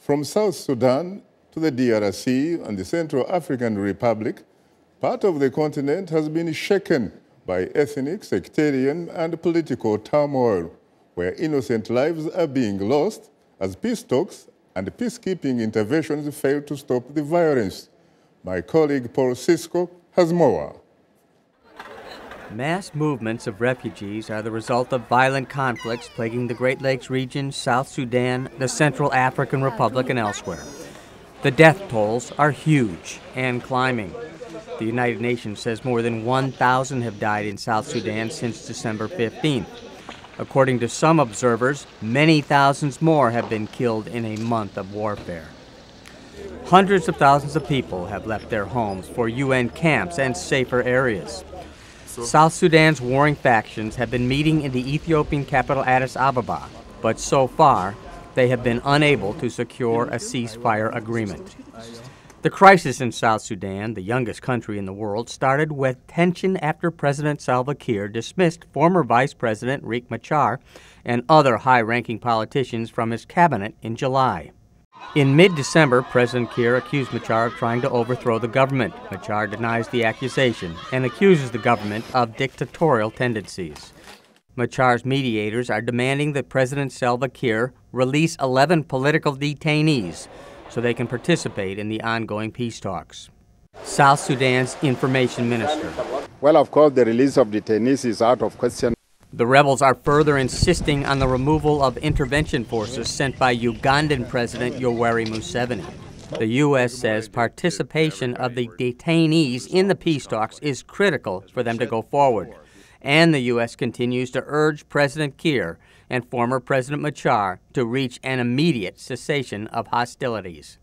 From South Sudan to the DRC and the Central African Republic, part of the continent has been shaken by ethnic, sectarian, and political turmoil, where innocent lives are being lost as peace talks and peacekeeping interventions fail to stop the violence. My colleague Paul Sisco has more. Mass movements of refugees are the result of violent conflicts plaguing the Great Lakes region, South Sudan, the Central African Republic, and elsewhere. The death tolls are huge and climbing. The United Nations says more than 1,000 have died in South Sudan since December 15th. According to some observers, many thousands more have been killed in a month of warfare. Hundreds of thousands of people have left their homes for UN camps and safer areas. South Sudan's warring factions have been meeting in the Ethiopian capital Addis Ababa, but so far they have been unable to secure a ceasefire agreement. The crisis in South Sudan, the youngest country in the world, started with tension after President Salva Kiir dismissed former Vice President Riek Machar and other high-ranking politicians from his cabinet in July. In mid-December, President Kiir accused Machar of trying to overthrow the government. Machar denies the accusation and accuses the government of dictatorial tendencies. Machar's mediators are demanding that President Salva Kiir release 11 political detainees so they can participate in the ongoing peace talks. South Sudan's information minister. Well, of course, the release of detainees is out of question. The rebels are further insisting on the removal of intervention forces sent by Ugandan President Yoweri Museveni. The U.S. says participation of the detainees in the peace talks is critical for them to go forward. And the U.S. continues to urge President Kiir and former President Machar to reach an immediate cessation of hostilities.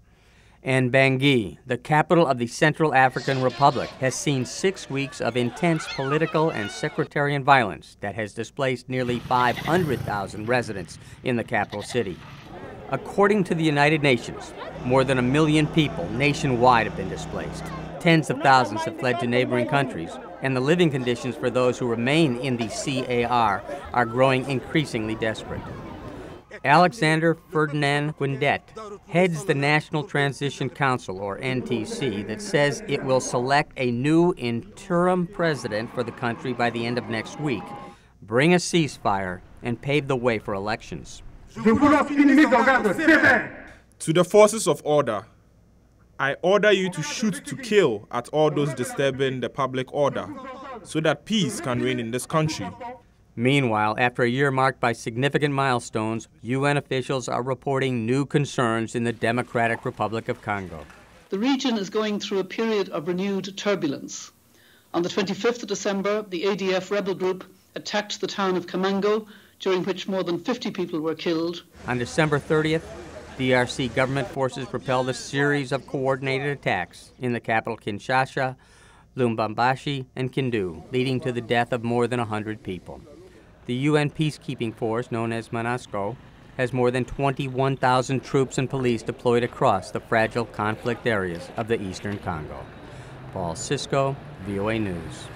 And Bangui, the capital of the Central African Republic, has seen 6 weeks of intense political and sectarian violence that has displaced nearly 500,000 residents in the capital city. According to the United Nations, more than 1 million people nationwide have been displaced. Tens of thousands have fled to neighboring countries, and the living conditions for those who remain in the CAR are growing increasingly desperate. Alexander Ferdinand Guindet heads the National Transition Council, or NTC, that says it will select a new interim president for the country by the end of next week, bring a ceasefire, and pave the way for elections. To the forces of order, I order you to shoot to kill at all those disturbing the public order so that peace can reign in this country. Meanwhile, after a year marked by significant milestones, UN officials are reporting new concerns in the Democratic Republic of Congo. The region is going through a period of renewed turbulence. On the 25th of December, the ADF rebel group attacked the town of Kamango, during which more than 50 people were killed. On December 30th, DRC government forces propelled a series of coordinated attacks in the capital Kinshasa, Lubumbashi, and Kindu, leading to the death of more than 100 people. The UN peacekeeping force, known as MONUSCO, has more than 21,000 troops and police deployed across the fragile conflict areas of the eastern Congo. Paul Sisco, VOA News.